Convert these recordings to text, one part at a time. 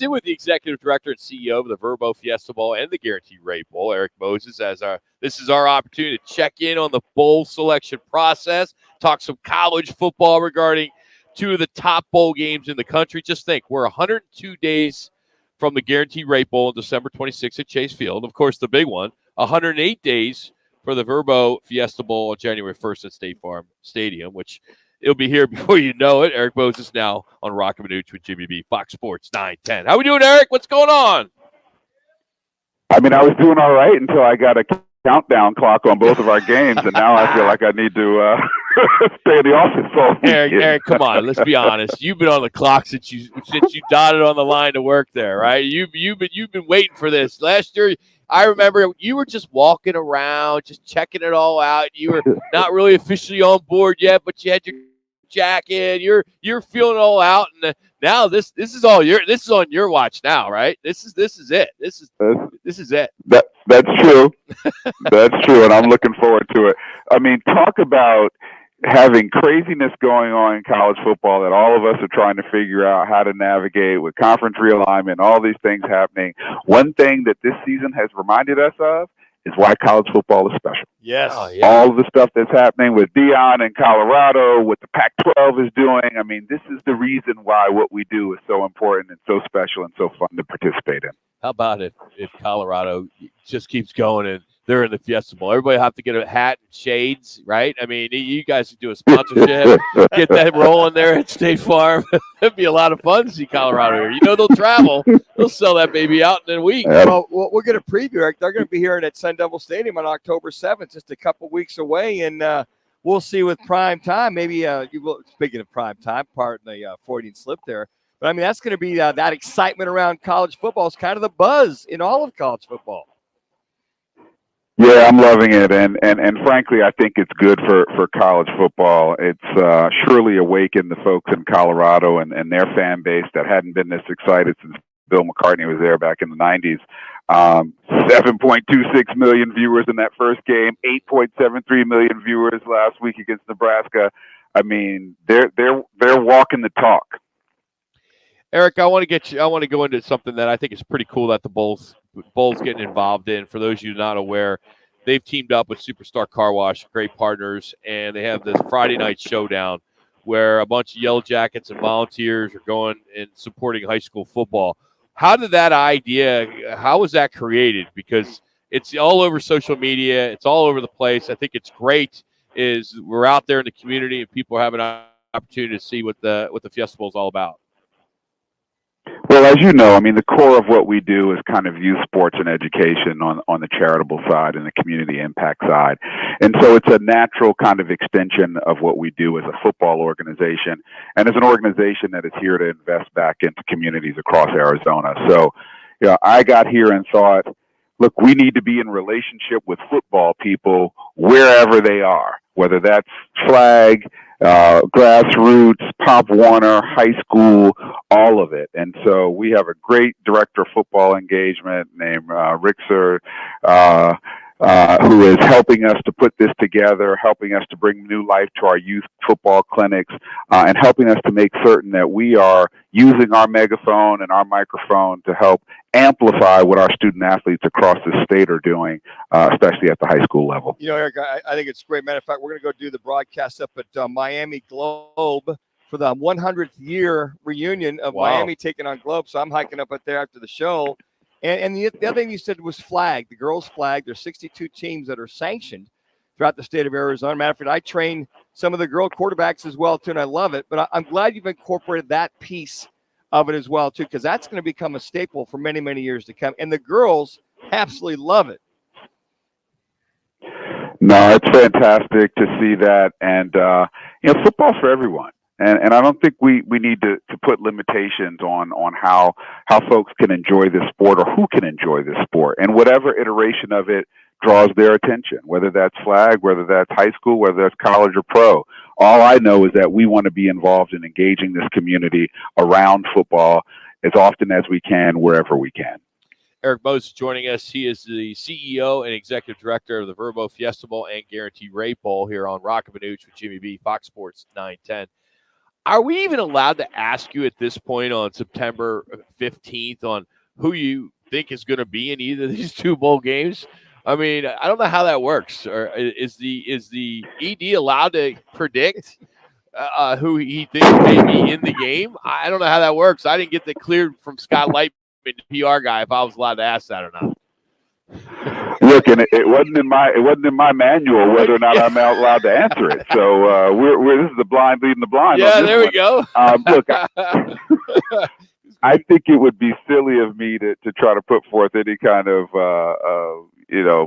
in with the executive director and CEO of the Verbo Fiesta Bowl and the Guaranteed Rate Bowl, Eric Moses, this is our opportunity to check in on the bowl selection process, talk some college football regarding two of the top bowl games in the country. Just think, we're 102 days from the Guaranteed Rate Bowl on December 26th at Chase Field. Of course, the big one, 108 days for the Verbo Fiesta Bowl on January 1st at State Farm Stadium, which it'll be here before you know it. Eric Moses now on Rock and Manooch with Jimmy B, Fox Sports 910. How we doing, Eric? What's going on? I mean, I was doing all right until I got a countdown clock on both of our games, and now I feel like I need to stay in the office all weekend. Eric, come on, let's be honest. You've been on the clock since you dotted on the line to work there, right? You've been waiting for this. Last year, I remember you were just walking around, just checking it all out. You were not really officially on board yet, but you had your jacket. You're feeling it all out, and now this is on your watch now, right? This is it. This is it. That's true. That's true, and I'm looking forward to it. I mean, talk about having craziness going on in college football that all of us are trying to figure out how to navigate with conference realignment, all these things happening. One thing that this season has reminded us of is why college football is special. Yes. Oh, yeah. All of the stuff that's happening with Deion in Colorado, what the Pac-12 is doing. I mean, this is the reason why what we do is so important and so special and so fun to participate in. How about if Colorado just keeps going and they're in the Fiesta Bowl? Everybody have to get a hat and shades, right? I mean, you guys do a sponsorship, get that rolling there at State Farm. It'd be a lot of fun to see Colorado here. You know, they'll travel. They'll sell that baby out in a week. Well, we'll get a preview, Eric. They're going to be here at Sun Devil Stadium on October 7th, just a couple weeks away, and we'll see with prime time. Maybe speaking of prime time, pardon the Freudian slip there. But, I mean, that's going to be that excitement around college football. It's kind of the buzz in all of college football. Yeah, I'm loving it, and frankly, I think it's good for college football. It's surely awakened the folks in Colorado and their fan base that hadn't been this excited since Bill McCartney was there back in the 90s. 7.26 million viewers in that first game, 8.73 million viewers last week against Nebraska. I mean, they're walking the talk. Eric, I want to go into something that I think is pretty cool that the Bulls getting involved in. For those of you not aware, they've teamed up with Superstar Car Wash, great partners, and they have this Friday night showdown where a bunch of Yellow Jackets and volunteers are going and supporting high school football. How was that created? Because it's all over social media. It's all over the place. I think it's great is we're out there in the community and people are having an opportunity to see what the Fiesta Bowl is all about. Well, as you know, I mean, the core of what we do is kind of youth sports and education on the charitable side and the community impact side. And so it's a natural kind of extension of what we do as a football organization and as an organization that is here to invest back into communities across Arizona. So, I got here and thought, look, we need to be in relationship with football people wherever they are, whether that's flag, grassroots, Pop Warner, high school, all of it. And so we have a great director of football engagement named Rixer, who is helping us to put this together, helping us to bring new life to our youth football clinics, and helping us to make certain that we are using our megaphone and our microphone to help amplify what our student athletes across the state are doing, especially at the high school level. Eric, I think it's great. Matter of fact, we're going to go do the broadcast up at Miami Globe for the 100th year reunion of Miami taking on Globe. So I'm hiking up there after the show. And the other thing you said was flag, the girls' flag. There's 62 teams that are sanctioned throughout the state of Arizona. Matter of fact, I train some of the girl quarterbacks as well, too, and I love it. But I'm glad you've incorporated that piece of it as well, too, because that's going to become a staple for many, many years to come. And the girls absolutely love it. No, it's fantastic to see that. And, football's for everyone. And I don't think we need to put limitations on how folks can enjoy this sport or who can enjoy this sport. And whatever iteration of it draws their attention, whether that's flag, whether that's high school, whether that's college or pro. All I know is that we want to be involved in engaging this community around football as often as we can, wherever we can. Eric Moses joining us. He is the CEO and executive director of the Verbo Fiesta Bowl and Guaranteed Rate Bowl here on Rock and Manooch with Jimmy B, Fox Sports 910. Are we even allowed to ask you at this point on September 15th on who you think is going to be in either of these two bowl games? I mean, I don't know how that works. Or is the ED allowed to predict who he thinks may be in the game? I don't know how that works. I didn't get the cleared from Scott Lightman, the PR guy, if I was allowed to ask that or not. Look, and it wasn't in my manual whether or not I'm allowed to answer it. So we're this is the blind leading the blind. Yeah, there we go. Look, I think it would be silly of me to try to put forth any kind of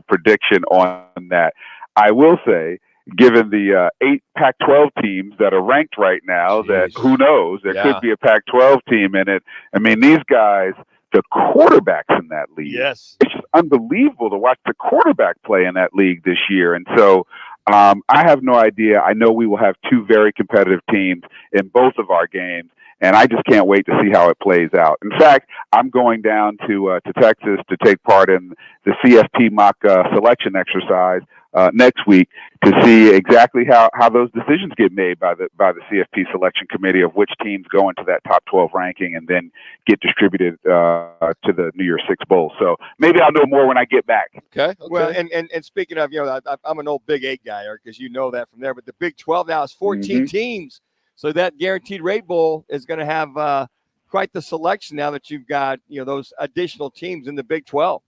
prediction on that. I will say, given the 8 Pac-12 teams that are ranked right now, that who knows, there could be a Pac-12 team in it. I mean, these guys, the quarterbacks in that league, yes, it's just unbelievable to watch the quarterback play in that league this year. And so I have no idea. I know we will have 2 very competitive teams in both of our games, and I just can't wait to see how it plays out. In fact, I'm going down to Texas to take part in the CFP mock selection exercise next week to see exactly how those decisions get made by the CFP selection committee of which teams go into that top 12 ranking and then get distributed to the New Year's Six Bowl. So maybe I'll know more when I get back. Okay. Well, and speaking of, I'm an old Big 8 guy, Eric, because you know that from there. But the Big 12 now is 14 teams. So that Guaranteed Rate Bowl is going to have quite the selection now that you've got, those additional teams in the Big 12.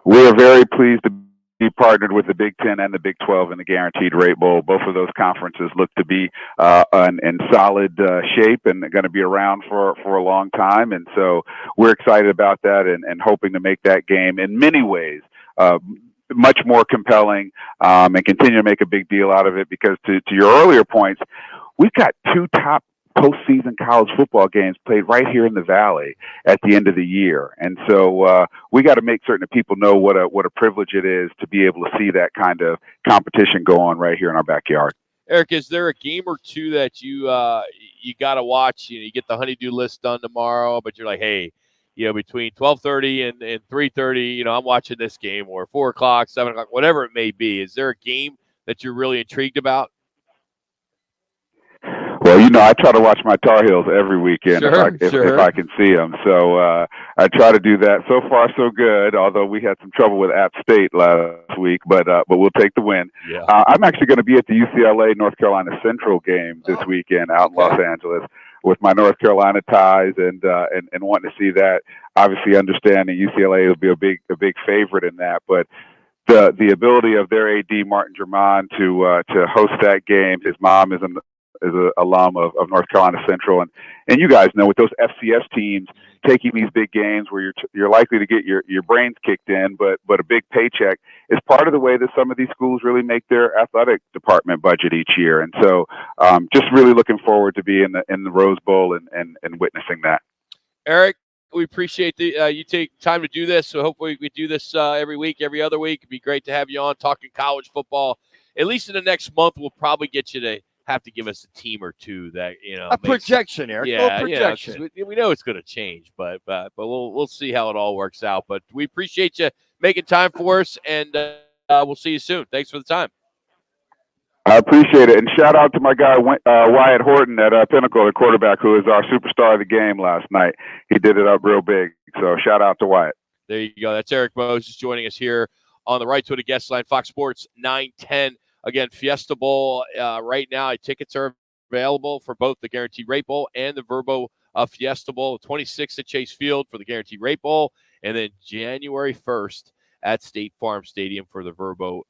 We are very pleased to be partnered with the Big 10 and the Big 12 in the Guaranteed Rate Bowl. Both of those conferences look to be in solid shape and going to be around for a long time. And so we're excited about that and hoping to make that game in many ways much more compelling and continue to make a big deal out of it, because to your earlier points, we've got 2 top postseason college football games played right here in the Valley at the end of the year. And so we got to make certain that people know what a privilege it is to be able to see that kind of competition go on right here in our backyard. Eric, is there a game or two that you got to watch? You get the honeydew list done tomorrow, but you're like, hey, between 12:30 and 3:30, I'm watching this game, or 4 o'clock, 7 o'clock, whatever it may be. Is there a game that you're really intrigued about? Well, I try to watch my Tar Heels every weekend if I can see them. So I try to do that. So far, so good. Although we had some trouble with App State last week, but we'll take the win. Yeah. I'm actually going to be at the UCLA North Carolina Central game this weekend out in Los Angeles with my North Carolina ties and wanting to see that. Obviously, understanding UCLA will be a big favorite in that, but the ability of their AD Martin Germain to host that game. His mom is an alum of North Carolina Central, and you guys know with those FCS teams taking these big games where you're likely to get your brains kicked in, but a big paycheck is part of the way that some of these schools really make their athletic department budget each year. And so, just really looking forward to being in the Rose Bowl and witnessing that. Eric, we appreciate you take time to do this. So hopefully we do this every week, every other week. It'd be great to have you on talking college football. At least in the next month, we'll probably get you to have to give us a team or two that a projection, Eric. Yeah, projection. We know it's going to change, but we'll see how it all works out. But we appreciate you making time for us, and we'll see you soon. Thanks for the time. I appreciate it, and shout out to my guy Wyatt Horton at Pinnacle, the quarterback, who is our superstar of the game last night. He did it up real big, so shout out to Wyatt. There you go. That's Erik Moses joining us here on the Right to the Guest Line, Fox Sports 910. Again, Fiesta Bowl right now. Tickets are available for both the Guaranteed Rate Bowl and the Verbo Fiesta Bowl. 26th at Chase Field for the Guaranteed Rate Bowl, and then January 1st at State Farm Stadium for the Verbo